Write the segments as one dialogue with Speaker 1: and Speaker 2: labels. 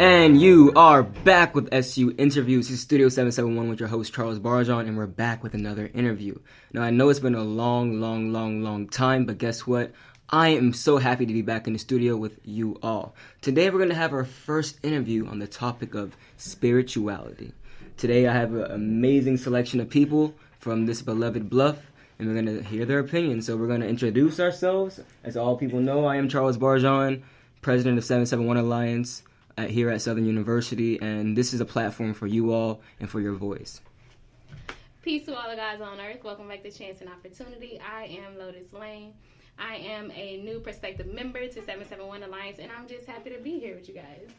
Speaker 1: And you are back with SU Interviews. This is Studio 771 with your host, Charles Barjon, and we're back with another interview. Now, I know it's been a long time, but guess what? I am so happy to be back in the studio with you all. Today, we're going to have our first interview on the topic of spirituality. Today, I have an amazing selection of people from this beloved Bluff, and we're going to hear their opinions. So we're going to introduce ourselves. As all people know, I am Charles Barjon, president of 771 Alliance here at Southern University, and this is a platform for you all and for your voice.
Speaker 2: Peace to all the guys on earth. Welcome back to Chance and Opportunity. I am Lotus Lane. I am a new prospective member to 771 Alliance, and I'm just happy to be here with you guys.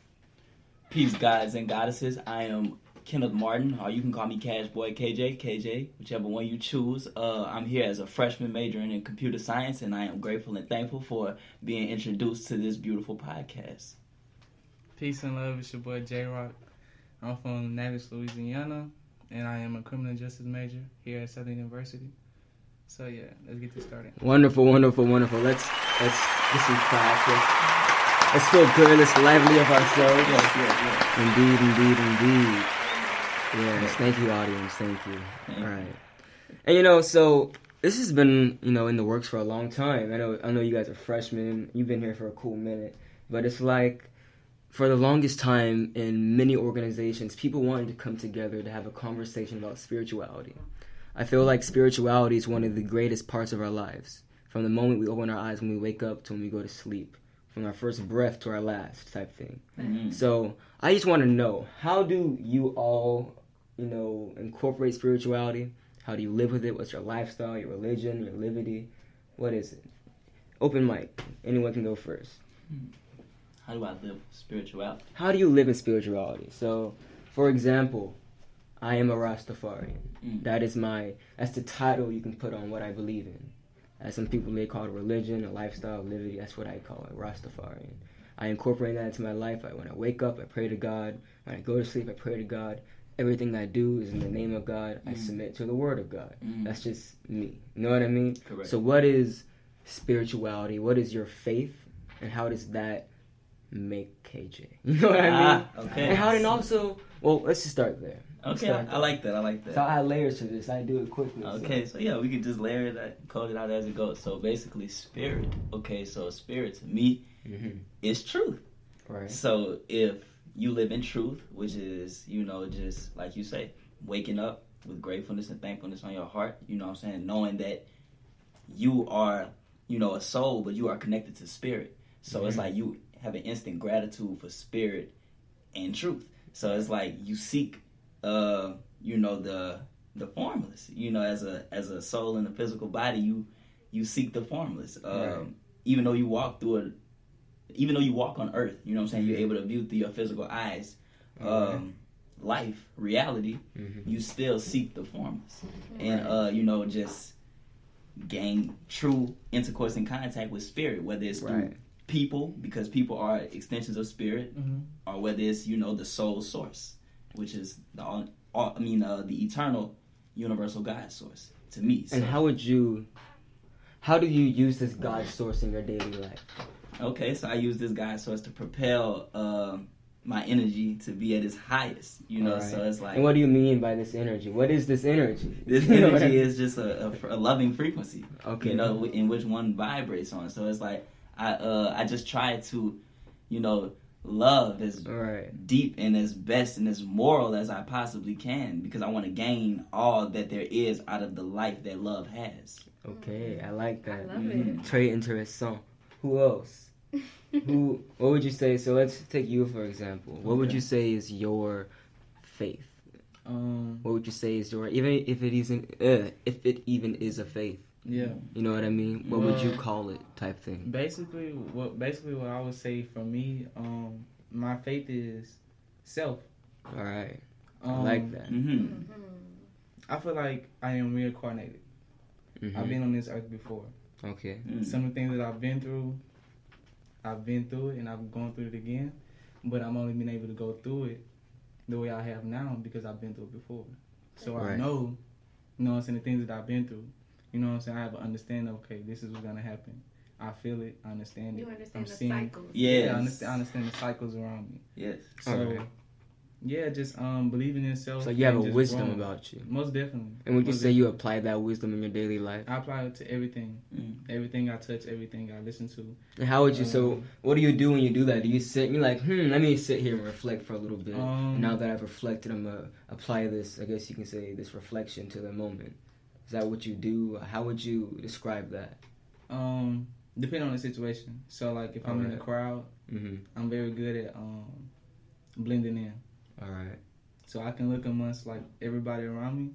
Speaker 3: Peace, gods and goddesses. I am Kenneth Martin, or you can call me Cash Boy KJ, whichever one you choose. I'm here as a freshman majoring in computer science, and I am grateful and thankful for being introduced to this beautiful podcast.
Speaker 4: Peace and love, it's your boy J-Rock. I'm from Natchez, Louisiana, and I am a criminal justice major here at Southern University. So yeah, let's get this started.
Speaker 1: Wonderful. Let's get some class. Let's feel good. Let's lively of ourselves.
Speaker 3: Yes.
Speaker 1: Indeed. Yes, thank you, audience. Thank you. All right. And so this has been in the works for a long time. I know you guys are freshmen. You've been here for a cool minute, but it's like, for the longest time in many organizations, people wanted to come together to have a conversation about spirituality. I feel like spirituality is one of the greatest parts of our lives. From the moment we open our eyes when we wake up to when we go to sleep. From our first breath to our last type thing. Mm-hmm. So I just want to know, how do you all, incorporate spirituality? How do you live with it? What's your lifestyle, your religion, your liberty? What is it? Open mic. Anyone can go first.
Speaker 3: How do I live spirituality?
Speaker 1: How do you live in spirituality? So, for example, I am a Rastafarian. That's the title you can put on what I believe in. As some people may call it religion, a lifestyle, liberty, that's what I call it, Rastafarian. I incorporate that into my life. When I wake up, I pray to God. When I go to sleep, I pray to God. Everything I do is in the name of God. I submit to the word of God. That's just me. You know what I mean?
Speaker 3: Correct.
Speaker 1: So what is spirituality? What is your faith? And how does that make KJ? You know what I mean?
Speaker 3: Okay.
Speaker 1: And how did also... Well, let's just start there.
Speaker 3: Okay, I like that.
Speaker 1: So I add layers to this. I do it quickly.
Speaker 3: Okay, so yeah, we can just layer it, code it out as it goes. So basically, spirit. Okay, so spirit to me is truth.
Speaker 1: Right.
Speaker 3: So if you live in truth, which is, just like you say, waking up with gratefulness and thankfulness on your heart, knowing that you are, a soul, but you are connected to spirit. So it's like you have an instant gratitude for spirit and truth. So it's like you seek, the formless. As a soul in a physical body, you seek the formless.
Speaker 1: Right.
Speaker 3: Even though you walk on earth, you're able to view through your physical eyes, life, reality, you still seek the formless. And, just gain true intercourse and contact with spirit, whether it's through people, because people are extensions of spirit, or whether it's the soul source, which is the eternal universal God source to me. So.
Speaker 1: And how do you use this God source in your daily life?
Speaker 3: Okay, so I use this God source to propel my energy to be at its highest.
Speaker 1: Right.
Speaker 3: So it's like.
Speaker 1: And what do you mean by this energy? What is this energy?
Speaker 3: This energy is just a loving frequency.
Speaker 1: Okay.
Speaker 3: In which one vibrates on. So it's like. I just try to, love as deep and as best and as moral as I possibly can, because I want to gain all that there is out of the life that love has.
Speaker 1: Okay, I like that.
Speaker 2: I love it.
Speaker 1: Très intéressant. Who else? What would you say? So let's take you for example. What would you say is your faith? What would you say is your, even if it even is a faith?
Speaker 4: Yeah.
Speaker 1: You know what I mean? What would you call it, type thing?
Speaker 4: Basically what I would say for me, my faith is self.
Speaker 1: All right. I like that.
Speaker 4: I feel like I am reincarnated. I've been on this earth before.
Speaker 1: Okay.
Speaker 4: Some of the things that I've been through it, and I've gone through it again, but I'm only been able to go through it the way I have now because I've been through it before. So I know, the things that I've been through. I have an understanding of, okay, this is what's going to happen. I feel it. I understand it.
Speaker 2: You understand
Speaker 4: I'm
Speaker 2: the
Speaker 4: seeing,
Speaker 2: cycles.
Speaker 3: Yes.
Speaker 4: I understand the cycles around me.
Speaker 3: Yes.
Speaker 4: So,
Speaker 1: Alright.
Speaker 4: yeah, just believing in yourself.
Speaker 1: So you have a
Speaker 4: and just
Speaker 1: wisdom
Speaker 4: growing.
Speaker 1: about you.
Speaker 4: Most definitely.
Speaker 1: And would you
Speaker 4: Most
Speaker 1: say you
Speaker 4: definitely.
Speaker 1: apply that wisdom in your daily life?
Speaker 4: I apply it to everything. Everything I touch, everything I listen to.
Speaker 1: And how would you, so what do you do when you do that? Do you sit and you're like, let me sit here and reflect for a little bit. And now that I've reflected, I'm going to apply this, I guess you can say, this reflection to the moment. Is that what you do? How would you describe that?
Speaker 4: Depending on the situation. So, like, if I'm in a crowd, I'm very good at blending in.
Speaker 1: All right.
Speaker 4: So I can look amongst, like, everybody around me,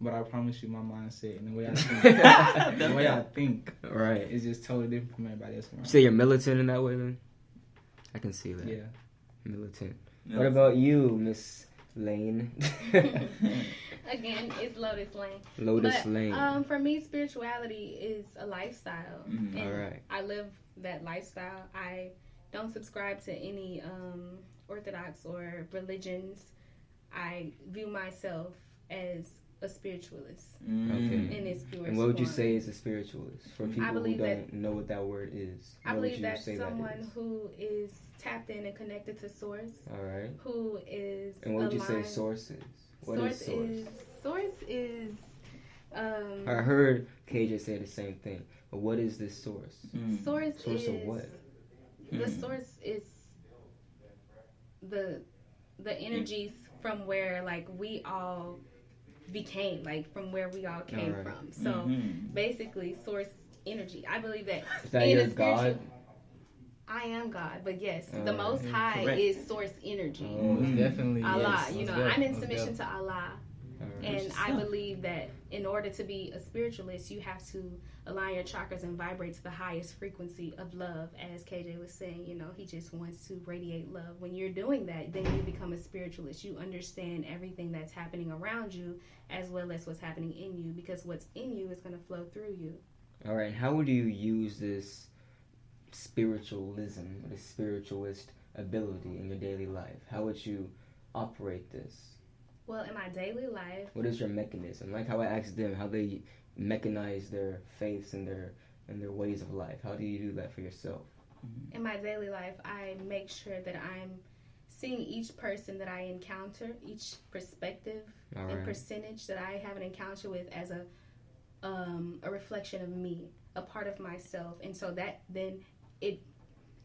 Speaker 4: but I promise you my mindset and the way I think, the way I think
Speaker 1: right.
Speaker 4: is just totally different from everybody else around.
Speaker 1: You say you're militant in that way, then? I can see that.
Speaker 4: Yeah.
Speaker 1: Militant. What about you, Miss Lane?
Speaker 2: Again, it's Lotus Lane.
Speaker 1: Lotus Lane.
Speaker 2: For me, spirituality is a lifestyle. And
Speaker 1: All right.
Speaker 2: I live that lifestyle. I don't subscribe to any orthodox or religions. I view myself as a spiritualist in its purest
Speaker 1: And what would you
Speaker 2: form.
Speaker 1: say is a spiritualist for people who don't know what that word is?
Speaker 2: I
Speaker 1: What
Speaker 2: believe
Speaker 1: would you
Speaker 2: that's
Speaker 1: say
Speaker 2: someone
Speaker 1: that is?
Speaker 2: who is tapped in and connected to source.
Speaker 1: All right.
Speaker 2: Who is
Speaker 1: And what would you say
Speaker 2: aligned.
Speaker 1: source is? What is source?
Speaker 2: Source is.
Speaker 1: I heard KJ say the same thing. But what is this source?
Speaker 2: Source
Speaker 1: Source
Speaker 2: is
Speaker 1: of what?
Speaker 2: the source is the energies from where like we all became, like from where we all came from. So basically, source energy. I believe that.
Speaker 1: Is that your God?
Speaker 2: I am God, but yes, the Most High
Speaker 3: correct.
Speaker 2: is source energy.
Speaker 4: Definitely.
Speaker 2: Allah,
Speaker 4: yes.
Speaker 2: you know,
Speaker 4: Most
Speaker 2: I'm in
Speaker 4: most
Speaker 2: submission
Speaker 4: definitely.
Speaker 2: to Allah. And I believe that in order to be a spiritualist, you have to align your chakras and vibrate to the highest frequency of love. As KJ was saying, you know, he just wants to radiate love. When you're doing that, then you become a spiritualist. You understand everything that's happening around you as well as what's happening in you, because what's in you is going to flow through you.
Speaker 1: All right. How would you use this spiritualism, this spiritualist ability in your daily life? How would you operate this?
Speaker 2: Well, in my daily life,
Speaker 1: What is your mechanism? Like how I asked them, how they mechanize their faiths and their ways of life. How do you do that for yourself?
Speaker 2: in my daily life, I make sure that I'm seeing each person that I encounter, each perspective and percentage that I have an encounter with as a reflection of me, a part of myself. And so that then it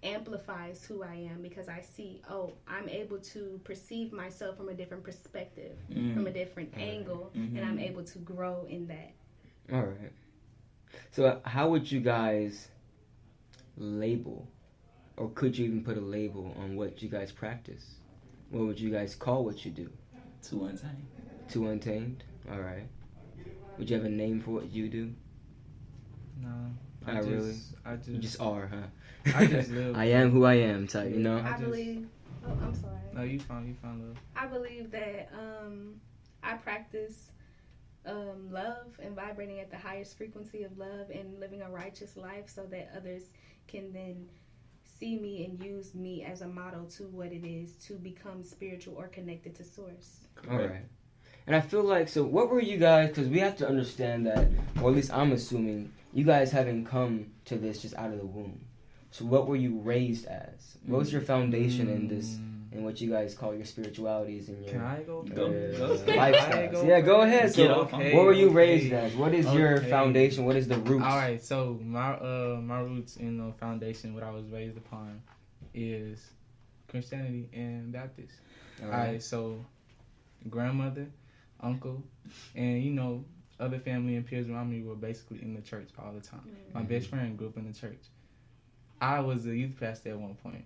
Speaker 2: amplifies who I am, because I see, I'm able to perceive myself from a different perspective, from a different angle, and I'm able to grow in that.
Speaker 1: All right. So how would you guys label, or could you even put a label on what you guys practice? What would you guys call what you do?
Speaker 3: Too untamed.
Speaker 1: Too untamed? All right. Would you have a name for what you do?
Speaker 4: No.
Speaker 1: Really?
Speaker 4: I
Speaker 1: You just are, huh?
Speaker 4: I just live.
Speaker 1: I am who I am type, you know?
Speaker 2: I believe. Oh, I'm sorry.
Speaker 4: No, you fine, love.
Speaker 2: I believe that I practice love and vibrating at the highest frequency of love and living a righteous life, so that others can then see me and use me as a model to what it is to become spiritual or connected to source.
Speaker 1: All right. And I feel like, so what were you guys, because we have to understand that, or at least I'm assuming, you guys haven't come to this just out of the womb. So what were you raised as? What was your foundation in this, in what you guys call your spiritualities and your
Speaker 4: Can I go?
Speaker 1: lifestyles? Yeah, go ahead. So what were you raised as? What is your foundation? What is the roots?
Speaker 4: All right, so my roots in the foundation, what I was raised upon, is Christianity and Baptist. All right, so grandmother, uncle, and other family and peers around me were basically in the church all the time. My best friend grew up in the church. I was a youth pastor at one point.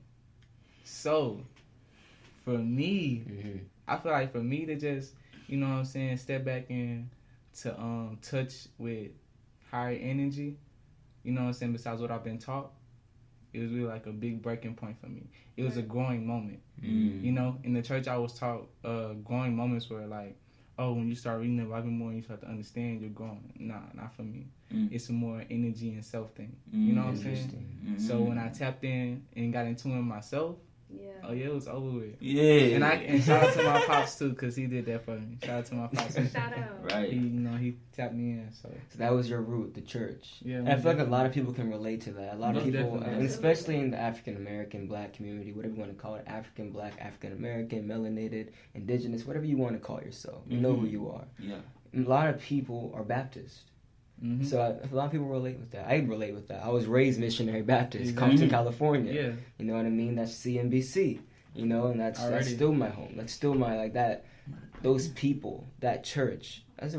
Speaker 4: So, for me, I feel like for me to just, step back in to touch with higher energy, besides what I've been taught, it was really like a big breaking point for me. It was a growing moment. In the church I was taught growing moments were like, when you start reading the Bible more and you start to understand, you're growing. Nah, not for me. It's a more energy and self thing. You know what I'm saying? So when I tapped in and got into it myself,
Speaker 2: Yeah.
Speaker 4: Oh yeah, it was over with.
Speaker 3: Yeah.
Speaker 4: And shout out to my pops too, cause he did that for me. Shout out to my pops.
Speaker 2: Shout out.
Speaker 3: Right.
Speaker 4: He tapped me in. So
Speaker 1: that was your root, the church.
Speaker 4: Yeah.
Speaker 1: And I feel like a lot of people can relate to that. A lot of people, and especially in the African American Black community, whatever you want to call it, African Black, African American, melanated, indigenous, whatever you want to call yourself. You know who you are.
Speaker 3: Yeah.
Speaker 1: And a lot of people are Baptist.
Speaker 4: Mm-hmm.
Speaker 1: So a lot of people relate with that. I relate with that. I was raised missionary Baptist, Compton, California.
Speaker 4: Yeah.
Speaker 1: You know what I mean? That's CNBC. You know, and that's still my home. That's still my, like, that, those people, that church, that's a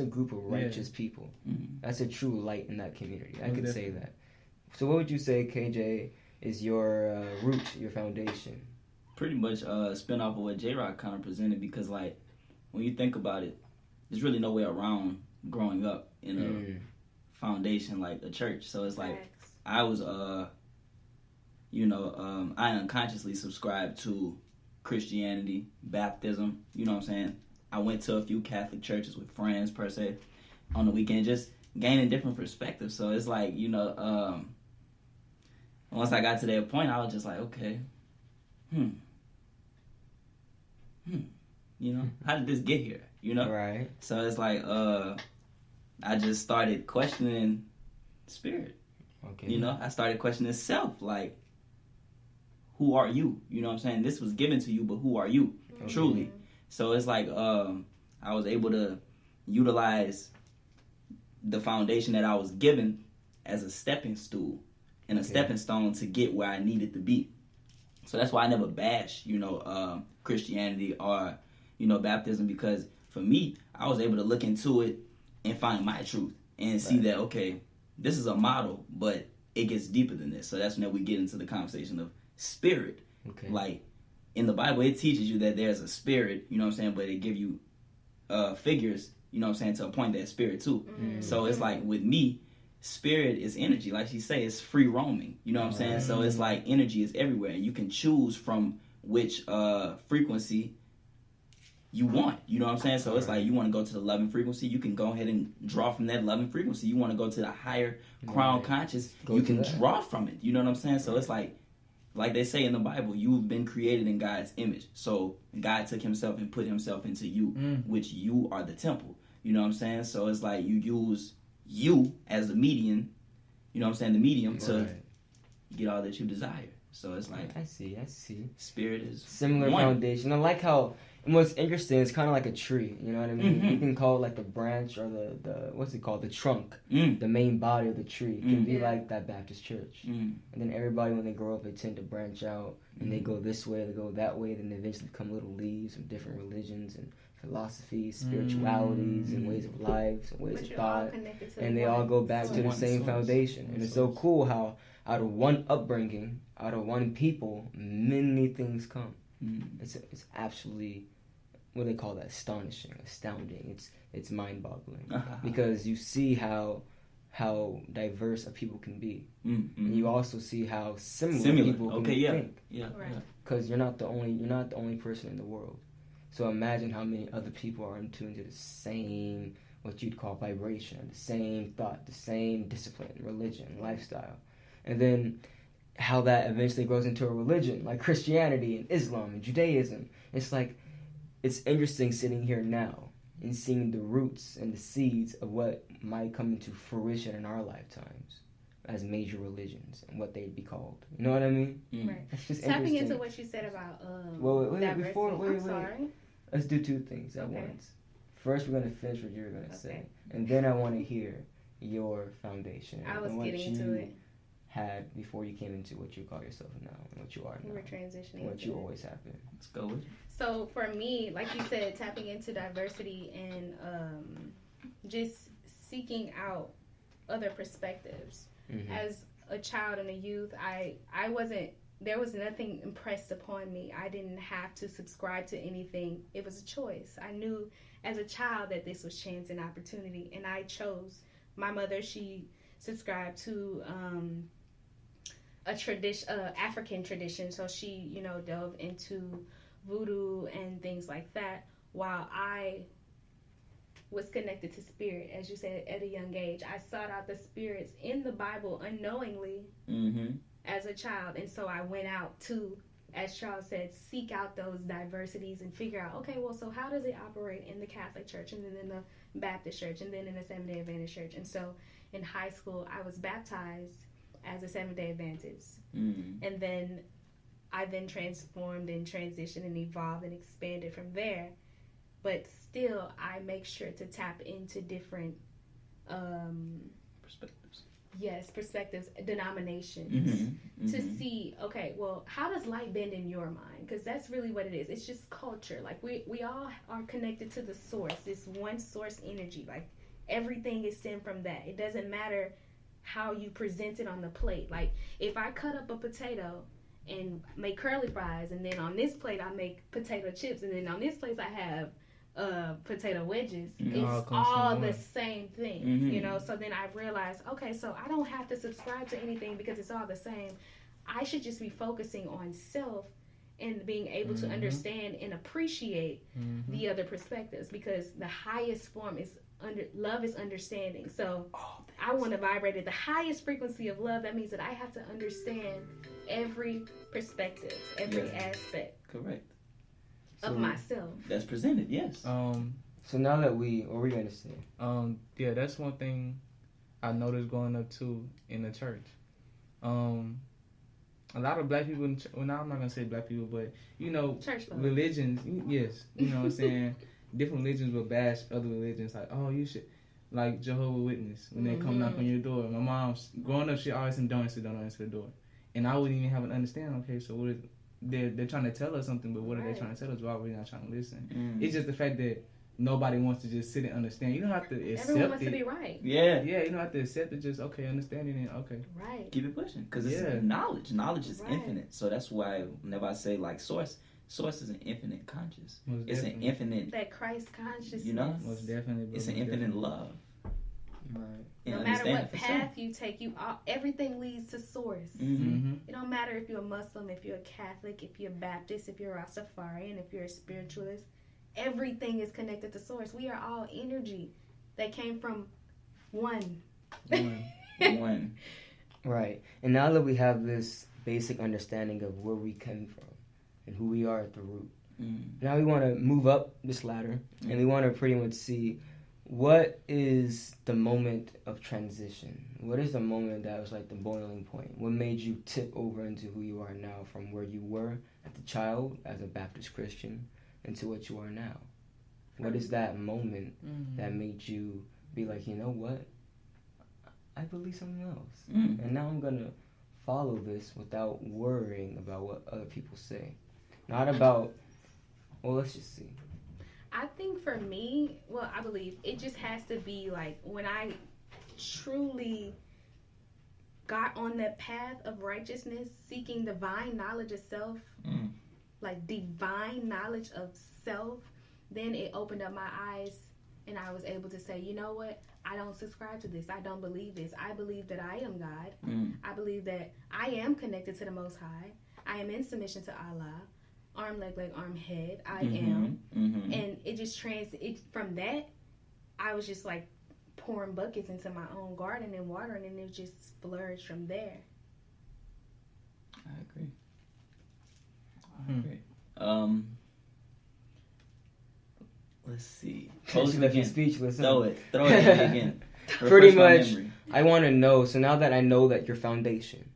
Speaker 1: group of righteous people.
Speaker 3: Mm-hmm.
Speaker 1: That's a true light in that community. I could say that. So what would you say, KJ, is your root, your foundation?
Speaker 3: Pretty much spin off of what J-Rock kind of presented, because, like, when you think about it, there's really no way around growing up in a foundation like a church. So it's like, I was, I unconsciously subscribed to Christianity, baptism, you know what I'm saying? I went to a few Catholic churches with friends, per se, on the weekend, just gaining different perspectives. So it's like, once I got to that point, I was just like, okay, how did this get here,
Speaker 1: Right.
Speaker 3: So it's like, I just started questioning spirit.
Speaker 1: Okay.
Speaker 3: I started questioning self, like, who are you? You know what I'm saying? This was given to you, but who are you, truly? So it's like, I was able to utilize the foundation that I was given as a stepping stool and a stepping stone to get where I needed to be. So that's why I never bash, Christianity or, baptism, because for me, I was able to look into it and find my truth and see that, okay, this is a model, but it gets deeper than this. So that's when we get into the conversation of spirit.
Speaker 1: Okay.
Speaker 3: Like, in the Bible, it teaches you that there's a spirit, you know what I'm saying, but it give you figures, you know what I'm saying, to appoint that spirit too. Mm-hmm. So it's like, with me, spirit is energy. Like she say, it's free roaming, you know what I'm saying? So it's like energy is everywhere, and you can choose from which frequency you want, you know what I'm saying? So it's like, you want to go to the loving frequency, you can go ahead and draw from that loving frequency. You want to go to the higher crown conscious, you can draw from it, you know what I'm saying? So it's like they say in the Bible, you've been created in God's image. So God took himself and put himself into you, which you are the temple, you know what I'm saying? So it's like, you use you as the medium, you know what I'm saying, the medium to get all that you desire. So it's like,
Speaker 1: I see.
Speaker 3: Spirit is
Speaker 1: similar
Speaker 3: one
Speaker 1: foundation. I like how, and what's interesting, it's kind of like a tree, you know what I mean?
Speaker 3: Mm-hmm.
Speaker 1: You can call it like the branch or the what's it called, the trunk, the main body of the tree. It can be like that Baptist church. And then everybody, when they grow up, they tend to branch out, and they go this way, they go that way, then they eventually become little leaves from different religions and philosophies, spiritualities, and ways of life, and ways of thought, and they all go back to the same foundation. And it's so cool how out of one upbringing, out of one people, many things come. It's absolutely, what do they call that? Astonishing, astounding. It's mind-boggling because you see how diverse a people can be, and you also see how similar people can think. Because you're not the only person in the world. So imagine how many other people are in tune to the same, what you'd call vibration, the same thought, the same discipline, religion, lifestyle, and then how that eventually grows into a religion like Christianity and Islam and Judaism. It's like, it's interesting sitting here now and seeing the roots and the seeds of what might come into fruition in our lifetimes as major religions and what they'd be called. You know what I mean?
Speaker 2: Right.
Speaker 1: It's just
Speaker 2: tapping into what you said about
Speaker 1: wait.
Speaker 2: Sorry.
Speaker 1: Let's do two things at once. First, we're going to finish what you're going to say, and then I want to hear your foundation.
Speaker 2: I was getting into it.
Speaker 1: Had before you came into what you call yourself now and what you are now.
Speaker 2: You were transitioning.
Speaker 1: What you always have been.
Speaker 3: Let's go with it.
Speaker 2: So for me, like you said, tapping into diversity and just seeking out other perspectives. As a child and a youth, there was nothing impressed upon me. I didn't have to subscribe to anything. It was a choice. I knew as a child that this was chance and opportunity, and I chose. My mother, she subscribed to a tradition, African tradition, so she, delved into voodoo and things like that, while I was connected to spirit, as you said, at a young age. I sought out the spirits in the Bible unknowingly as a child, and so I went out to as Charles said, seek out those diversities and figure out, okay, well, so how does it operate in the Catholic Church and then in the Baptist Church and then in the Seventh-day Adventist Church? And so in high school, I was baptized as a Seventh-day Adventist. And then I then transformed and transitioned and evolved and expanded from there. But still, I make sure to tap into different
Speaker 3: perspectives.
Speaker 2: Yes, perspectives, denominations, to see, okay, well, how does light bend in your mind? Because that's really what it is. It's just culture. Like, we all are connected to the source, this one source energy. Like, everything is stemmed from that. It doesn't matter how you present it on the plate. Like, if I cut up a potato and make curly fries, and then on this plate I make potato chips, and then on this plate I have potato wedges, it's all the same thing, you know. So then I realized, okay, so I don't have to subscribe to anything because it's all the same. I should just be focusing on self and being able to understand and appreciate the other perspectives, because the highest form is love is understanding. So I want to vibrate at the highest frequency of love. That means that I have to understand every perspective, every aspect.
Speaker 3: Correct.
Speaker 2: Of myself.
Speaker 3: That's presented, yes.
Speaker 1: So now that what were you gonna say?
Speaker 4: Yeah, that's one thing I noticed growing up too in the church. A lot of black people, well, now I'm not gonna say black people, but you know, religions, yes, you know what I'm saying. Different religions will bash other religions, like, oh, you should, like Jehovah's Witness, when they come knock on your door. My mom's growing up, she always said, don't answer the door, and I wouldn't even have an understanding. Okay, so what is they're trying to tell us something, but what are they trying to tell us? Why are we not trying to listen? It's just the fact that nobody wants to just sit and understand. You don't have to accept it.
Speaker 2: Everyone wants to be right.
Speaker 3: Yeah,
Speaker 4: you don't have to accept it. Just understanding it. Okay,
Speaker 2: right.
Speaker 3: Keep it pushing, because it's knowledge. Knowledge is infinite. So that's why whenever I say like source is an infinite conscious. It's an infinite
Speaker 2: that Christ consciousness.
Speaker 3: You know,
Speaker 4: most definitely.
Speaker 3: It's an infinite love.
Speaker 1: Right.
Speaker 2: No matter what path you take, everything leads to source. It don't matter if you're a Muslim, if you're a Catholic, if you're a Baptist, if you're a Rastafarian, if you're a spiritualist. Everything is connected to source. We are all energy that came from one.
Speaker 3: One.
Speaker 1: Right. And now that we have this basic understanding of where we came from and who we are at the root, now we want to move up this ladder, and we want to pretty much see, what is the moment of transition? What is the moment that was like the boiling point? What made you tip over into who you are now, from where you were as a child, as a Baptist Christian, into what you are now? What is that moment that made you be like, you know what? I believe something else. And now I'm going to follow this without worrying about what other people say. Not about, well, let's just see.
Speaker 2: I think for me, I believe it just has to be like when I truly got on that path of righteousness, seeking divine knowledge of self, like divine knowledge of self, then it opened up my eyes and I was able to say, you know what? I don't subscribe to this. I don't believe this. I believe that I am God. I believe that I am connected to the Most High. I am in submission to Allah. Arm, leg, arm, head. I am. And it just from that, I was just like pouring buckets into my own garden and watering, and it just flourished from there.
Speaker 3: I agree. Let's see.
Speaker 1: Speechless.
Speaker 3: Throw it again.
Speaker 1: Pretty much, I want to know. So now that I know that your foundation,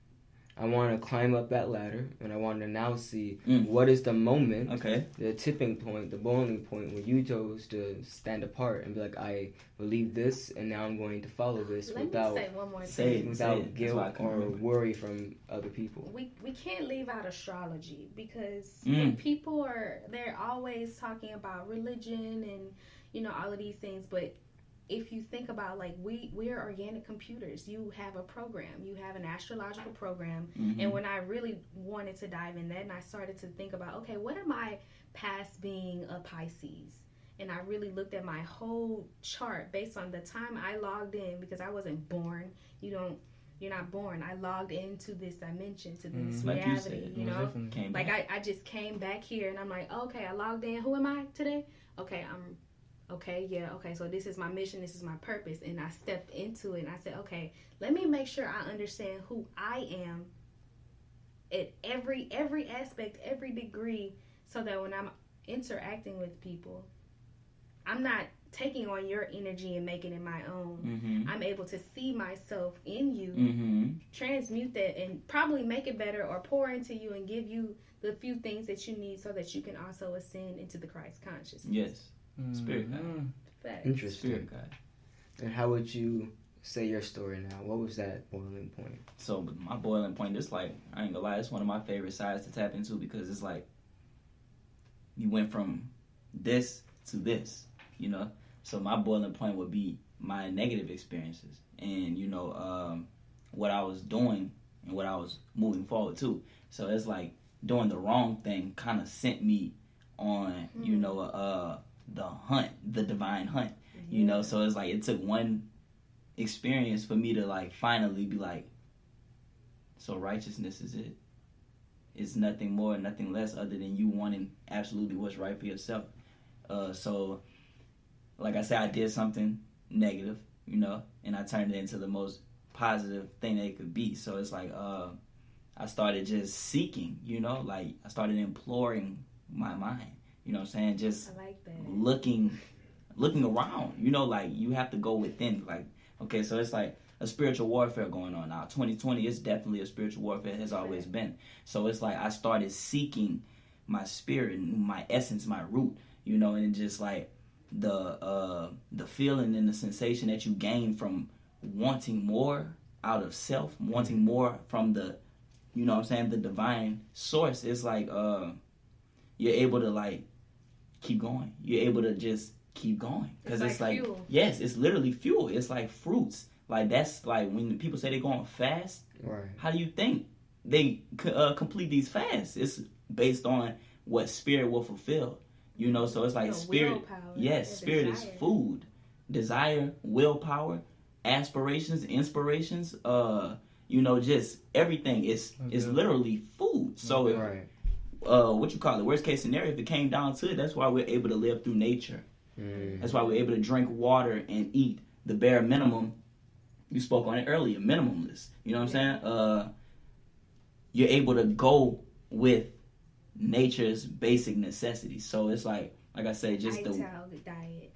Speaker 1: I want to climb up that ladder, and I want to now see what is the moment, the tipping point, the boiling point where you chose to stand apart and be like, I believe this, and now I'm going to follow this without guilt or worry from other people.
Speaker 2: We can't leave out astrology, because when people they're always talking about religion and all of these things, but if you think about, like, we are organic computers. You have a program. You have an astrological program. And when I really wanted to dive in that, and I started to think about, okay, what are my past being a Pisces? And I really looked at my whole chart based on the time I logged in, because I wasn't born. You're not born. I logged into this dimension, to this reality, you know? Like, I just came back here, and I'm like, okay, I logged in. Who am I today? Okay, so this is my mission, this is my purpose, and I stepped into it, and I said, okay, let me make sure I understand who I am at every aspect, every degree, so that when I'm interacting with people, I'm not taking on your energy and making it my own.
Speaker 3: Mm-hmm.
Speaker 2: I'm able to see myself in you,
Speaker 3: mm-hmm.
Speaker 2: transmute that, and probably make it better or pour into you and give you the few things that you need so that you can also ascend into the Christ consciousness.
Speaker 3: Yes. Spirit guide.
Speaker 2: Facts.
Speaker 1: Interesting.
Speaker 3: Spirit guide.
Speaker 1: And how would you say your story now? What was that boiling point?
Speaker 3: So my boiling point is like, I ain't gonna lie, it's one of my favorite sides to tap into, because it's like you went from this to this, you know. So my boiling point would be my negative experiences, and you know, what I was doing and what I was moving forward to. So it's like doing the wrong thing kind of sent me on, you know, the hunt, the divine hunt, you know. So it's like it took one experience for me to like finally be like, so righteousness is it. It's nothing more, nothing less, other than you wanting absolutely what's right for yourself. So, like I said, I did something negative, you know, and I turned it into the most positive thing that it could be. So it's like, I started just seeking, you know, like I started imploring my mind, you know what I'm saying? Just
Speaker 2: I like that.
Speaker 3: looking around, you know, like you have to go within, like, okay, so it's like a spiritual warfare going on now. 2020 is definitely a spiritual warfare, it has always been. So it's like I started seeking my spirit, my essence, my root, you know, and just like the feeling and the sensation that you gain from wanting more out of self, wanting more from the, you know what I'm saying, the divine source. It's like you're able to like keep going. You're able to just keep going, because it's like
Speaker 2: fuel.
Speaker 3: Yes, it's literally fuel. It's like fruits. Like that's like when people say they're going fast.
Speaker 1: Right.
Speaker 3: How do you think they complete these fasts? It's based on what spirit will fulfill. You know, so it's like spirit.
Speaker 2: Willpower,
Speaker 3: Yes, spirit
Speaker 2: desire.
Speaker 3: is food, desire, willpower, aspirations, inspirations. You know, just everything is literally food. So if,
Speaker 1: right.
Speaker 3: What you call it, worst case scenario, if it came down to it, that's why we're able to live through nature. That's why we're able to drink water and eat the bare minimum. You spoke on it earlier, minimalist. You know what I'm saying? You're able to go with nature's basic necessities. So it's like I said, just the
Speaker 2: diet.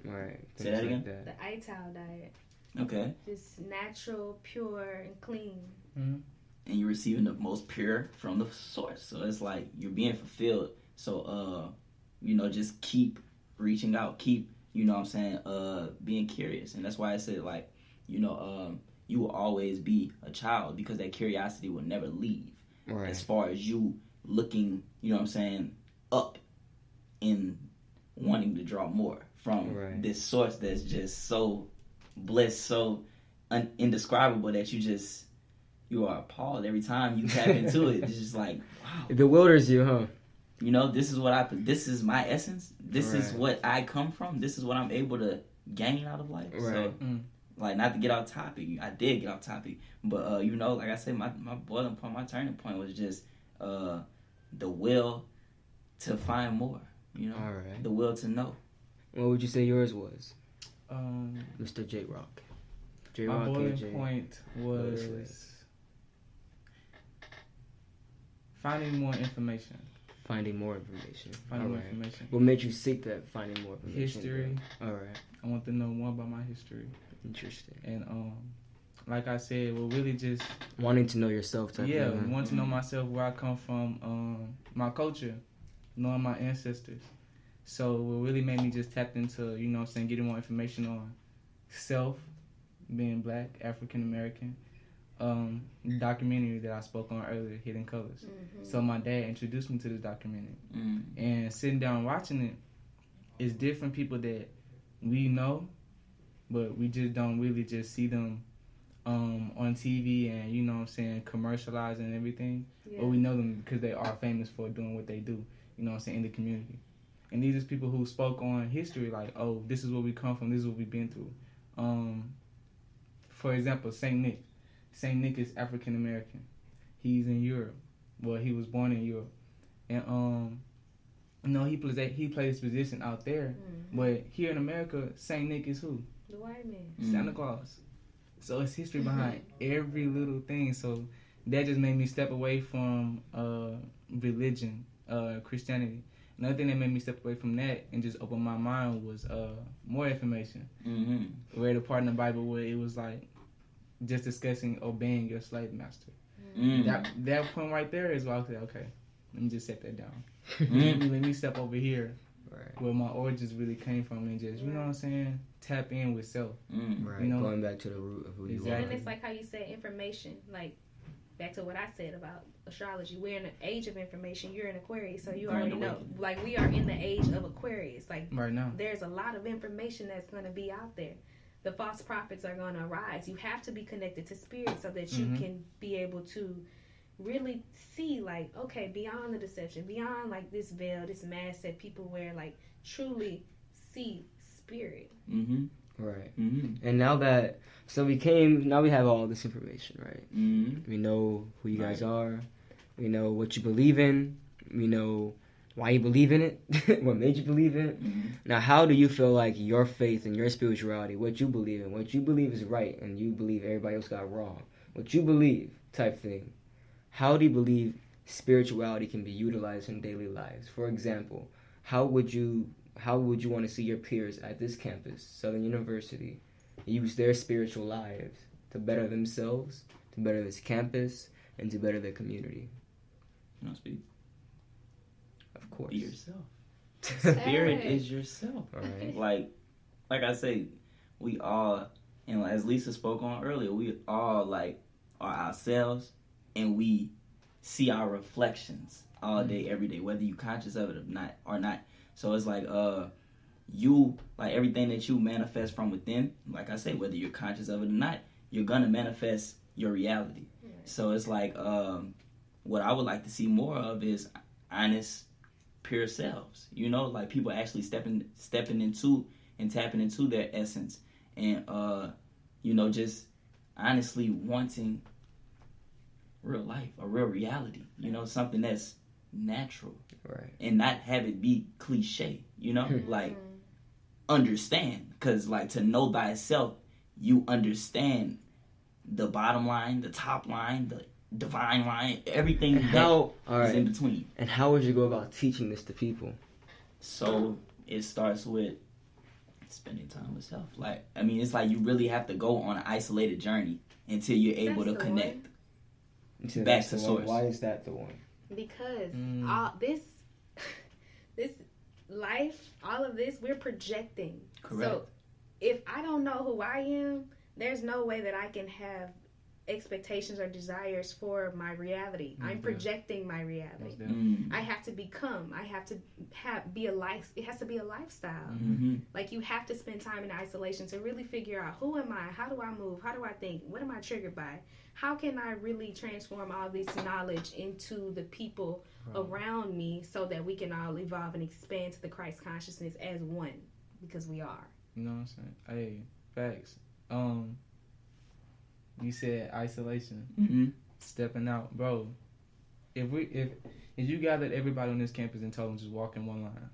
Speaker 1: Right.
Speaker 3: Say that again?
Speaker 2: The ITAL diet.
Speaker 3: Okay.
Speaker 2: Just natural, pure, and clean.
Speaker 3: And you're receiving the most pure from the source. So it's like you're being fulfilled. So you know, just keep reaching out, keep, you know what I'm saying, being curious. And that's why I said, like, you know, you will always be a child, because that curiosity will never leave.
Speaker 1: Right.
Speaker 3: As far as you looking, you know what I'm saying, up and wanting to draw more from this source that's just so blessed, so indescribable, that you are appalled every time you tap into it. It's just like, wow.
Speaker 1: It bewilders you, huh?
Speaker 3: You know, this is my essence. This is what I come from. This is what I'm able to gain out of life.
Speaker 1: Right.
Speaker 3: So, like, not to get off topic. I did get off topic. But, you know, like I said, my boiling point, my turning point was just the will to find more. You know, the will to know.
Speaker 1: What would you say yours was,
Speaker 4: Mr.
Speaker 1: J Rock?
Speaker 4: My boiling point was finding more information.
Speaker 1: Finding more information.
Speaker 4: What
Speaker 1: made you seek that finding more information?
Speaker 4: History.
Speaker 1: All right.
Speaker 4: I want to know more about my history.
Speaker 1: Interesting.
Speaker 4: And like I said, we're really just
Speaker 1: wanting to know yourself.
Speaker 4: Wanting to know myself, where I come from, my culture, knowing my ancestors. So what really made me just tap into, you know what I'm saying, getting more information on self, being black, African American. Documentary that I spoke on earlier, Hidden Colors. So my dad introduced me to this documentary. And sitting down watching it, it's different people that we know, but we just don't really just see them on TV and, you know what I'm saying, commercializing and everything. But we know them because they are famous for doing what they do, you know what I'm saying, in the community. And these are people who spoke on history, like, oh, this is where we come from, this is what we've been through. For example, Saint Nick. Saint Nick is African American. He's in Europe. Well, he was born in Europe, and you know, he plays position out there. But here in America, Saint Nick is who?
Speaker 2: The white man.
Speaker 4: Santa Claus. So it's history behind every little thing. So that just made me step away from religion, Christianity. Another thing that made me step away from that and just open my mind was more information.
Speaker 3: Mm-hmm.
Speaker 4: Read a part in the Bible where it was like just discussing obeying your slave master. That point right there is why I was like, okay, let me just set that down. Let me step over here where my origins really came from and just, you know what I'm saying, tap in with self.
Speaker 1: Right,
Speaker 4: you know?
Speaker 1: Going back to the root of who you are.
Speaker 2: And it's like how you said information, like back to what I said about astrology. We're in an age of information. You're in Aquarius, so you already know. Like, we are in the age of Aquarius. Like,
Speaker 4: right now,
Speaker 2: there's a lot of information that's going to be out there. The false prophets are going to arise. You have to be connected to spirit so that you can be able to really see, like, okay, beyond the deception, beyond like this veil, this mask that people wear, like truly see spirit.
Speaker 1: Right. And now that now we have all this information, right? We know who you guys are. We know what you believe in. We know why you believe in it, what made you believe in it. Now, how do you feel like your faith and your spirituality, what you believe in, what you believe is right, and you believe everybody else got wrong, what you believe type thing, how do you believe spirituality can be utilized in daily lives? For example, how would you want to see your peers at this campus, Southern University, use their spiritual lives to better themselves, to better this campus, and to better their community?
Speaker 3: You know, speak.
Speaker 1: Of course.
Speaker 3: Be yourself. Spirit is yourself.
Speaker 1: All right.
Speaker 3: Like I say, we all, and as Lisa spoke on earlier, we all like are ourselves, and we see our reflections all day, every day, whether you're conscious of it or not. So it's like you, like everything that you manifest from within, like I say, whether you're conscious of it or not, you're gonna manifest your reality. So it's like what I would like to see more of is honest, pure selves. You know, like people actually stepping into and tapping into their essence, and you know, just honestly wanting real life, a real reality. You know, something that's natural,
Speaker 1: right?
Speaker 3: And not have it be cliche. You know, like understand, because like to know thyself, you understand the bottom line, the top line, the divine line, everything is in between.
Speaker 1: And how would you go about teaching this to people?
Speaker 3: So it starts with spending time with self. Like, I mean, it's like you really have to go on an isolated journey until you're able to connect back to source.
Speaker 1: Why is that the one?
Speaker 2: Because all this life, all of this, we're projecting.
Speaker 3: Correct. So
Speaker 2: if I don't know who I am, there's no way that I can have expectations or desires for my reality. I'm projecting my reality. I have to become. I have to be a life. It has to be a lifestyle. Like, you have to spend time in isolation to really figure out, who am I? How do I move? How do I think? What am I triggered by? How can I really transform all this knowledge into the people around me so that we can all evolve and expand to the Christ consciousness as one? Because we are.
Speaker 4: You know what I'm saying? Hey, facts. You said isolation, stepping out, bro. If you gathered everybody on this campus and told them just walk in one line,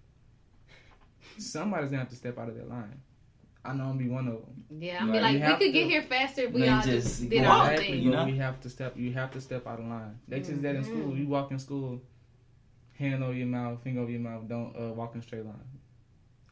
Speaker 4: somebody's gonna have to step out of that line. I know I'm gonna be one of them.
Speaker 2: Yeah, I'm like, we could get here faster if we all just did our thing.
Speaker 4: You know, you have to step out of line. They teach that in school. You walk in school, hand over your mouth, finger over your mouth. Don't walk in a straight line.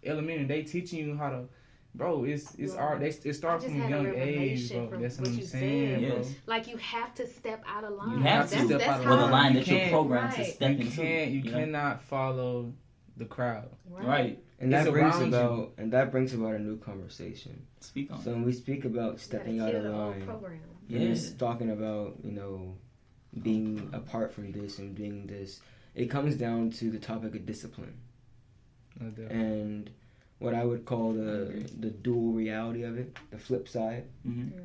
Speaker 4: Elementary, they teaching you how to. Bro, it starts from a young age, bro. That's what I'm saying, bro.
Speaker 2: Like, you have to step out of line.
Speaker 3: You have to step out of line. The line that you're programmed to step into.
Speaker 4: You cannot follow the crowd.
Speaker 3: Right.
Speaker 1: And that brings about a new conversation.
Speaker 3: Speak on.
Speaker 1: So when we speak about stepping out of line, it's talking about, you know, being apart from this and being this. It comes down to the topic of discipline. And what I would call the dual reality of it, the flip side,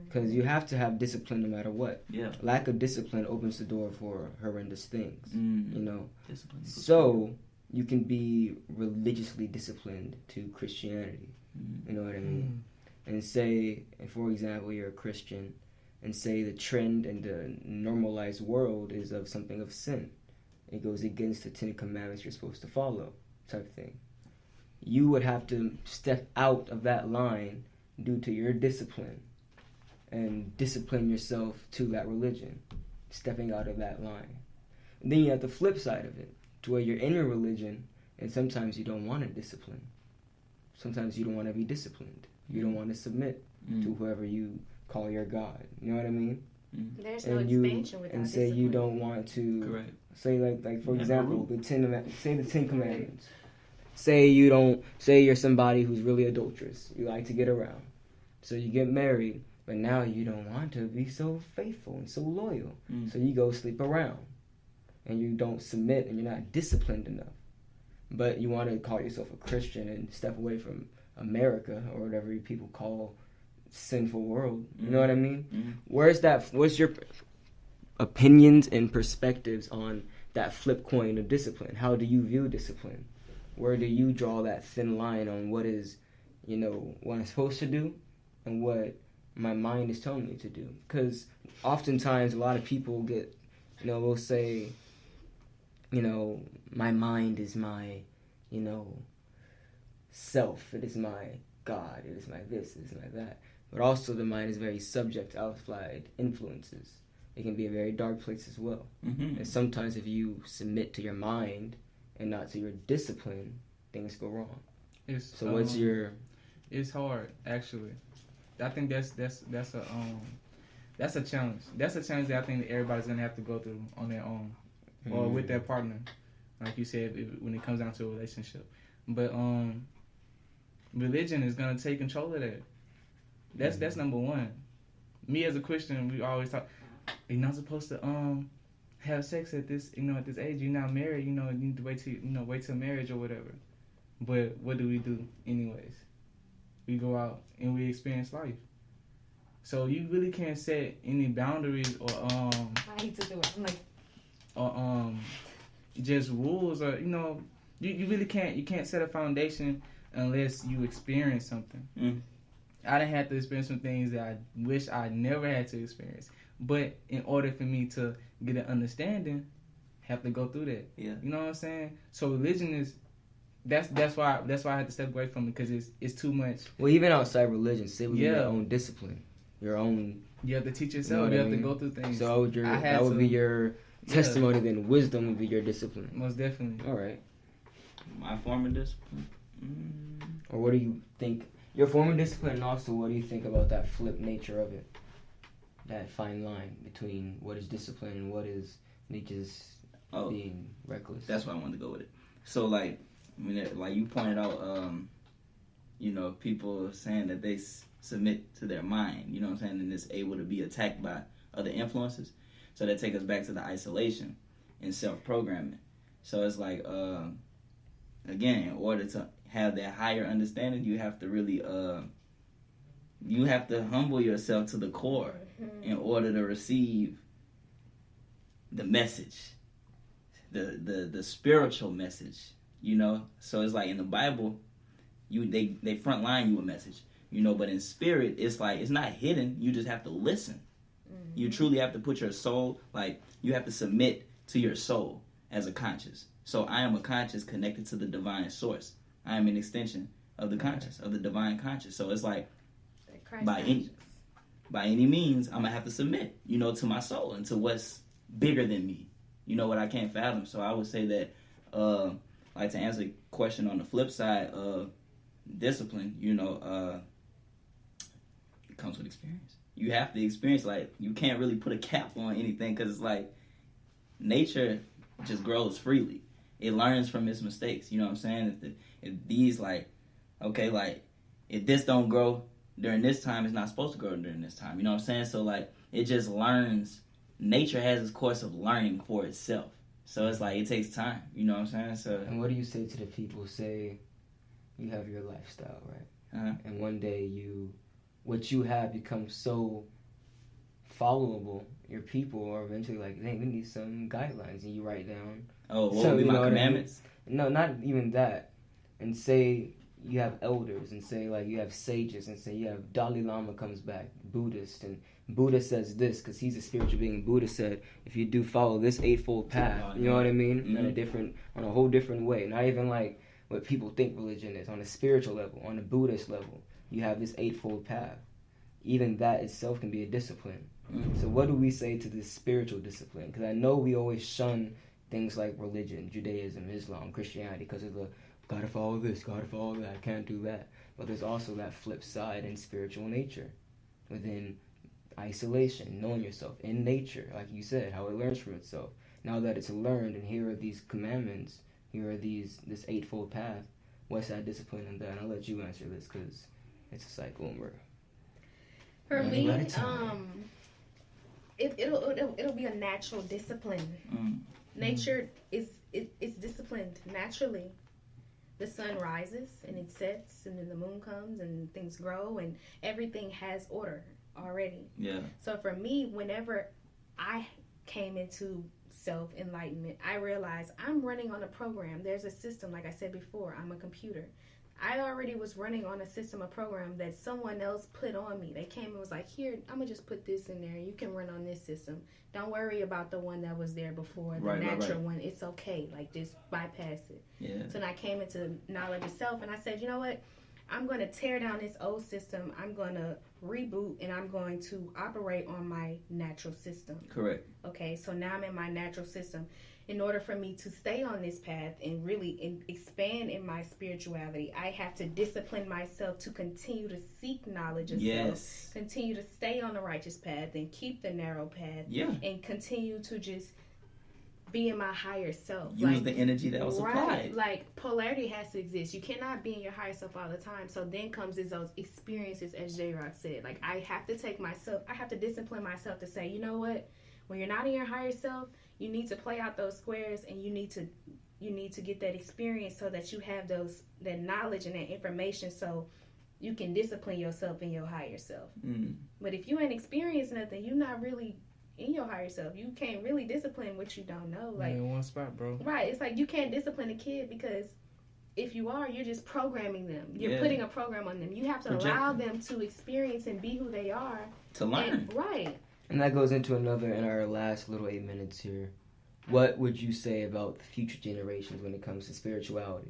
Speaker 1: because you have to have discipline no matter what.
Speaker 3: Yeah.
Speaker 1: Lack of discipline opens the door for horrendous things. You know.
Speaker 3: Discipline.
Speaker 1: So you can be religiously disciplined to Christianity. You know what I mean? And say, for example, you're a Christian, and say the trend in the normalized world is of something of sin. It goes against the 10 Commandments you're supposed to follow, type of thing. You would have to step out of that line due to your discipline and discipline yourself to that religion. stepping out of that line. And then you have the flip side of it, to where you're in a religion, and sometimes you don't want to discipline. Sometimes you don't want to be disciplined. You don't want to submit to whoever you call your God. You know what I mean?
Speaker 2: There's no expansion without
Speaker 1: and say
Speaker 2: discipline.
Speaker 1: you don't want to.
Speaker 3: Correct.
Speaker 1: Say like for example, the Ten Commandments. Say you're somebody who's really adulterous. You like to get around. So you get married, but now you don't want to be so faithful and so loyal. So you go sleep around. And you don't submit and you're not disciplined enough. But you want to call yourself a Christian and step away from America or whatever people call sinful world. You know what I mean? What's your opinions and perspectives on that flip coin of discipline? How do you view discipline? Where do you draw that thin line on what is, what I'm supposed to do and what my mind is telling me to do? Because oftentimes a lot of people get, will say, my mind is my, self. It is my God. It is my this. It is my that. But also the mind is very subject to outside influences. It can be a very dark place as well. And sometimes if you submit to your mind and not to your discipline, things go wrong. What's your...
Speaker 4: It's hard, actually. I think that's a challenge. That's a challenge that I think that everybody's gonna have to go through on their own, or with their partner, like you said, when it comes down to a relationship. But religion is gonna take control of that. That's number one. Me as a Christian, we always talk. You're not supposed to have sex at this at this age. You're not married. You need to wait till marriage or whatever. But what do we do anyways? We go out and we experience life. So you really can't set any boundaries or
Speaker 2: I hate to do it. I'm like,
Speaker 4: or just rules, or you really can't. You can't set a foundation unless you experience something. I done had to experience some things that I wish I never had to experience. But in order for me to get an understanding, have to go through that.
Speaker 3: Yeah.
Speaker 4: You know what I'm saying? So religion is that's why I had to step away from it, because it's too much.
Speaker 1: Well, even outside religion, say with your own discipline, your own.
Speaker 4: You have to teach yourself. You have to go through things.
Speaker 1: So that would be your testimony. Then wisdom would be your discipline.
Speaker 4: Most definitely.
Speaker 1: All right.
Speaker 3: My form of discipline.
Speaker 1: Or what do you think? Your form of discipline, and also what do you think about that flip nature of it? That fine line between what is discipline and what is just being reckless.
Speaker 3: That's why I wanted to go with it. So like you pointed out, people saying that they submit to their mind, you know what I'm saying, and it's able to be attacked by other influences. So that takes us back to the isolation and self-programming. So it's like, again, in order to have that higher understanding, you have to really, you have to humble yourself to the core in order to receive the message, the spiritual message, So it's like in the Bible, they front line you a message, but in spirit, it's like, it's not hidden. You just have to listen. You truly have to put your soul, like you have to submit to your soul as a conscious. So I am a conscious connected to the divine source. I am an extension of the conscious, of the divine conscious. So it's like, by any means, I'm going to have to submit, to my soul and to what's bigger than me, what I can't fathom. So I would say that, like to answer the question on the flip side of discipline, it comes with experience. You have to experience, like, you can't really put a cap on anything, because it's like nature just grows freely. It learns from its mistakes. You know what I'm saying? If these, like, okay, like, if this don't grow during this time, it's not supposed to grow during this time. You know what I'm saying? So, like, it just learns. Nature has its course of learning for itself. So it's like, it takes time. You know what I'm saying? So.
Speaker 1: And what do you say to the people who say you have your lifestyle, right?
Speaker 3: Uh-huh.
Speaker 1: And one day what you have becomes so followable, your people are eventually like, dang, we need some guidelines, and you write down.
Speaker 3: Oh, what would be my commandments?
Speaker 1: I mean? No, not even that. And say you have elders, and say like you have sages, and say you have Dalai Lama comes back, Buddhist, and Buddha says this because he's a spiritual being. Buddha said, if you do follow this eightfold path, you know what I mean, on a whole different way. Not even like what people think religion is, on a spiritual level, on a Buddhist level. You have this eightfold path. Even that itself can be a discipline. So what do we say to this spiritual discipline? Because I know we always shun things like religion, Judaism, Islam, Christianity, because of the gotta follow this, gotta follow that, can't do that. But there's also that flip side in spiritual nature, within isolation, knowing yourself, in nature, like you said, how it learns from itself. Now that it's learned, and here are these commandments, here are this eightfold path. What's that discipline in that? And I'll let you answer this because it's a cycle, and we're
Speaker 2: for me, it'll be a natural discipline. Nature is disciplined naturally. The sun rises and it sets, and then the moon comes, and things grow, and everything has order already.
Speaker 3: Yeah.
Speaker 2: So for me, whenever I came into self-enlightenment, I realized I'm running on a program. There's a system, like I said before, I'm a computer. I already was running on a system, a program that someone else put on me. They came and was like, here, I'm going to just put this in there. You can run on this system. Don't worry about the one that was there before, the natural one. It's okay. Like, just bypass it.
Speaker 3: Yeah.
Speaker 2: So then I came into knowledge of self, and I said, you know what? I'm going to tear down this old system. I'm going to reboot, and I'm going to operate on my natural system.
Speaker 3: Correct.
Speaker 2: Okay, so now I'm in my natural system. In order for me to stay on this path and really expand in my spirituality, I have to discipline myself to continue to seek knowledge of self, continue to stay on the righteous path and keep the narrow path, and continue to just be in my higher self.
Speaker 3: Use the energy that was applied.
Speaker 2: Like, polarity has to exist. You cannot be in your higher self all the time. So then comes those experiences, as J-Rock said. Like, I have to I have to discipline myself to say, you know what? When you're not in your higher self, you need to play out those squares, and you need to get that experience so that you have that knowledge and that information, so you can discipline yourself in your higher self. But if you ain't experienced nothing, you're not really in your higher self. You can't really discipline what you don't know. Like,
Speaker 4: in one spot, bro.
Speaker 2: Right. It's like you can't discipline a kid, because if you are, you're just programming them. You're putting a program on them. You have to allow them to experience and be who they are.
Speaker 3: To learn.
Speaker 1: And that goes into another, in our last little 8 minutes here. What would you say about the future generations when it comes to spirituality?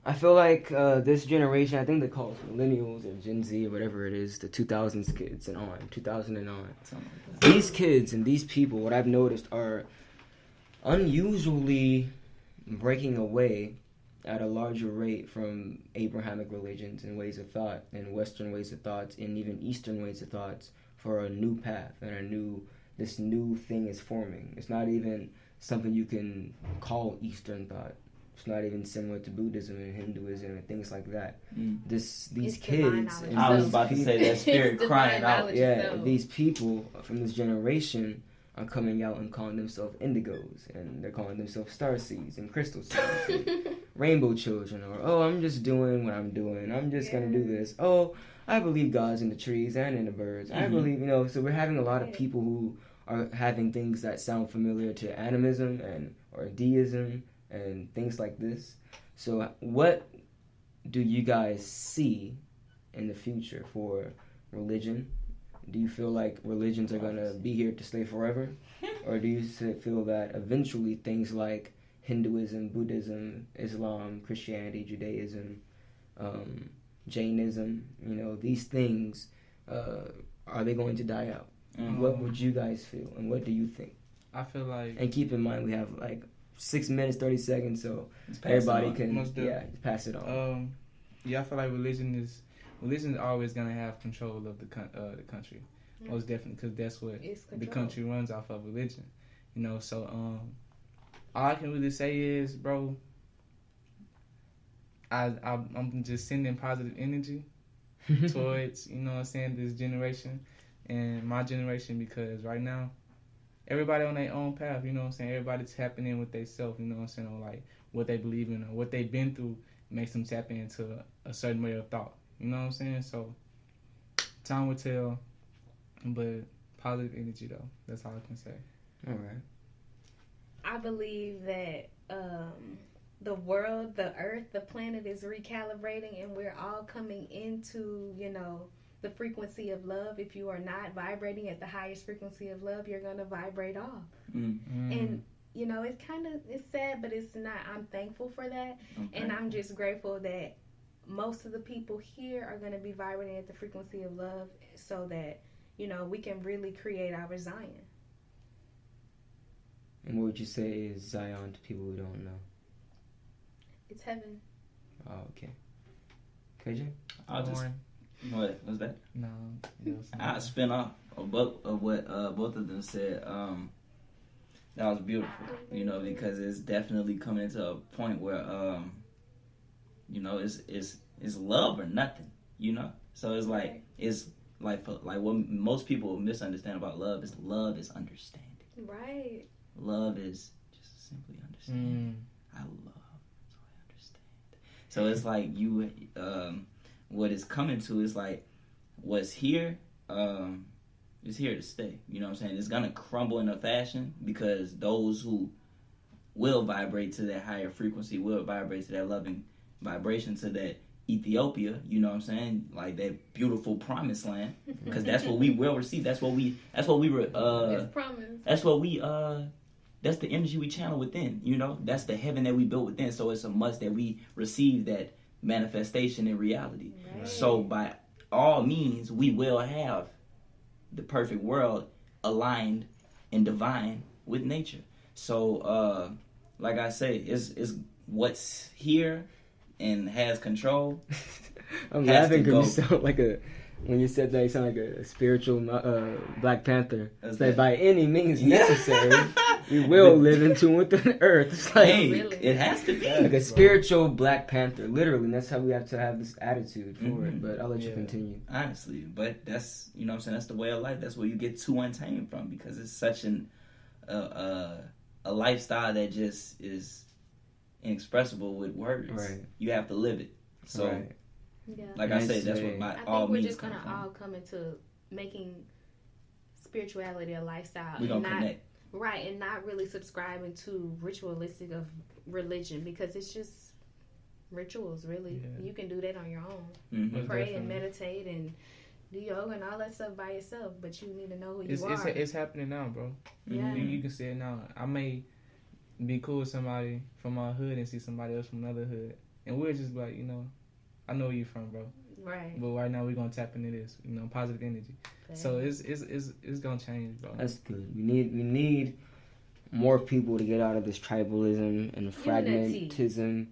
Speaker 1: I feel like this generation, I think they call it millennials or Gen Z or whatever it is, the 2000s kids and on, 2000 and on. These kids and these people, what I've noticed, are unusually breaking away at a larger rate from Abrahamic religions and ways of thought, and Western ways of thoughts, and even Eastern ways of thoughts, for a new path, and this new thing is forming. It's not even something you can call Eastern thought. It's not even similar to Buddhism and Hinduism and things like that. These kids, and
Speaker 3: I was about to say that spirit crying out.
Speaker 1: Yeah, these people from this generation are coming out and calling themselves indigos, and they're calling themselves starseeds and crystal seeds and rainbow children, or I'm just doing what I'm doing. I'm just gonna do this. I believe God's in the trees and in the birds. I believe, so we're having a lot of people who are having things that sound familiar to animism or deism and things like this. So what do you guys see in the future for religion? Do you feel like religions are going to be here to stay forever? Or do you feel that eventually things like Hinduism, Buddhism, Islam, Christianity, Judaism, Jainism, these things, are they going to die out? What would you guys feel, and what do you think?
Speaker 4: I feel like...
Speaker 1: And keep in mind, we have like 6 minutes, 30 seconds, so everybody can pass it on.
Speaker 4: I feel like religion is always going to have control of the country. Most definitely, because that's what the country runs off of, religion. So all I can really say is, bro, I'm just sending positive energy towards, this generation and my generation, because right now, everybody on their own path, everybody's tapping in with themselves, on like what they believe in or what they've been through makes them tap into a certain way of thought, So time will tell, but positive energy though, that's all I can say.
Speaker 1: All right.
Speaker 2: I believe that the world, the earth, the planet is recalibrating, and we're all coming into, the frequency of love. If you are not vibrating at the highest frequency of love, you're going to vibrate off. And, it's sad, but it's not. I'm thankful for that. And I'm just grateful that most of the people here are going to be vibrating at the frequency of love, so that, we can really create our Zion.
Speaker 1: And what would you say is Zion to people who don't know?
Speaker 2: It's heaven.
Speaker 1: Oh, okay. KJ?
Speaker 3: What was that?
Speaker 4: No.
Speaker 3: I spin off of what both of them said. That was beautiful, because it's definitely coming to a point where, it's love or nothing, So it's like what most people misunderstand about love is understanding.
Speaker 2: Right.
Speaker 3: Love is just simply understanding. I love, so I understand. So it's like what it's coming to is like what's here. Is here to stay. You know what I'm saying? It's gonna crumble in a fashion because those who will vibrate to that higher frequency, will vibrate to that loving vibration, to that Ethiopia, you know what I'm saying? Like that beautiful promised land. Because that's what we will receive. That's what we were that's the energy we channel within, That's the heaven that we built within. So it's a must that we receive that manifestation in reality. Right. So by all means, we will have the perfect world aligned and divine with nature. So, like I say, is what's here and has control.
Speaker 1: I'm laughing because you sound like when you said that, you sound like a spiritual Black Panther. It's like by any means necessary, we will live in tune with the earth. It's like
Speaker 3: it has to be
Speaker 1: like a spiritual Black Panther, literally. And that's how we have to have this attitude for it. But I'll let you continue.
Speaker 3: Honestly, but that's what I'm saying. That's the way of life. That's where you get too untamed from, because it's such a lifestyle that just is inexpressible with words. Right. You have to live it. So. Right.
Speaker 2: Yeah.
Speaker 3: Like I said, that's what
Speaker 2: I think we're just gonna all come into making spirituality a lifestyle.
Speaker 3: We're gonna connect.
Speaker 2: Right, and not really subscribing to ritualistic of religion, because it's just rituals, really. Yeah. You can do that on your own. Mm-hmm. Pray and meditate and do yoga and all that stuff by yourself, but you need to know who you are.
Speaker 4: It's happening now, bro.
Speaker 2: Yeah.
Speaker 4: You can see it now. I may be cool with somebody from our hood and see somebody else from another hood, and we're just like, I know where you from, bro.
Speaker 2: Right.
Speaker 4: But right now we're gonna tap into this, positive energy. Okay. So it's gonna change, bro.
Speaker 1: That's good. We need more people to get out of this tribalism and fragmentism,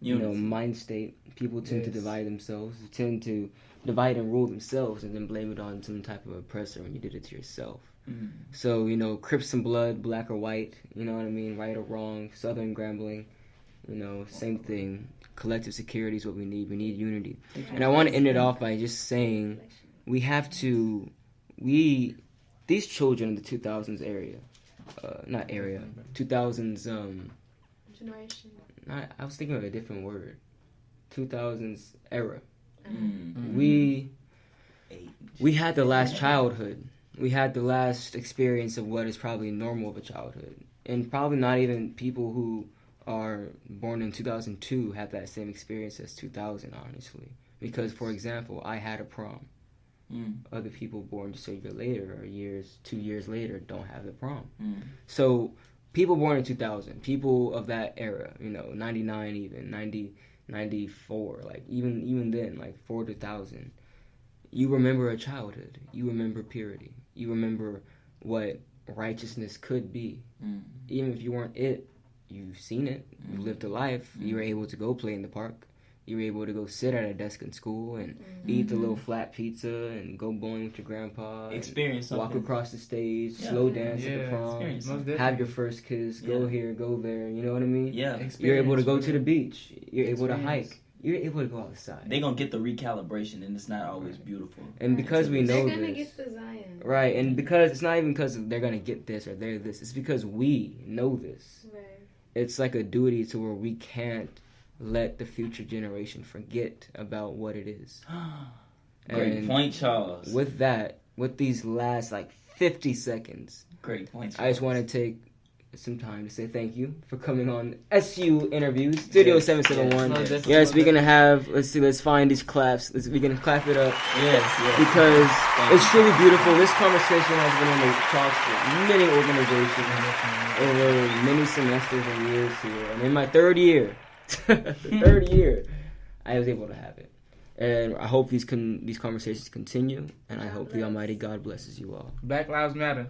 Speaker 1: mind state. People tend to divide themselves. They tend to divide and rule themselves, and then blame it on some type of oppressor when you did it to yourself. Mm-hmm. So Crips and blood, black or white. You know what I mean? Right or wrong, Southern Grambling. Same thing. Collective security is what we need. We need unity. And I want to end it off by just saying these children in the 2000s 2000s,
Speaker 2: generation.
Speaker 1: I was thinking of a different word. 2000s era.
Speaker 2: Mm-hmm.
Speaker 1: We had the last childhood. We had the last experience of what is probably normal of a childhood. And probably not even people who are born in 2002 have that same experience as 2000, honestly. Because, for example, I had a prom. Other people born just a year later or 2 years later don't have the prom. So people born in 2000, people of that era, 99 even, 90, 94, like even then, like 4,000, you remember a childhood. You remember purity. You remember what righteousness could be. Even if you weren't it, you've seen it. You lived a life. You were able to go play in the park. You were able to go sit at a desk in school and eat the little flat pizza and go bowling with your grandpa.
Speaker 3: Experience something.
Speaker 1: Walk across the stage, slow dance at the prom, have your first kiss, go here, go there. You know what I mean?
Speaker 3: Yeah.
Speaker 1: You're able to go to the beach. You're able to hike. You're able to go outside.
Speaker 3: They're going to get the recalibration, and it's not always beautiful.
Speaker 1: And because we know
Speaker 2: they're going to get the Zion.
Speaker 1: Right, and because it's not even because they're going to get this or they're this. It's because we know this.
Speaker 2: Right.
Speaker 1: It's like a duty to where we can't let the future generation forget about what it is.
Speaker 3: Great point, Charles.
Speaker 1: With that, with these last 50 seconds,
Speaker 3: great point, Charles.
Speaker 1: I just want to take some time to say thank you for coming on SU Interviews, Studio 771. Yes, we're going to have, let's find these claps. We're going to clap it up.
Speaker 3: Yes.
Speaker 1: Because it's truly beautiful. This conversation has been on the talks for many organizations over many semesters and years here. And in my third year, I was able to have it. And I hope these conversations continue, and I hope the Almighty God blesses you all.
Speaker 4: Black Lives Matter.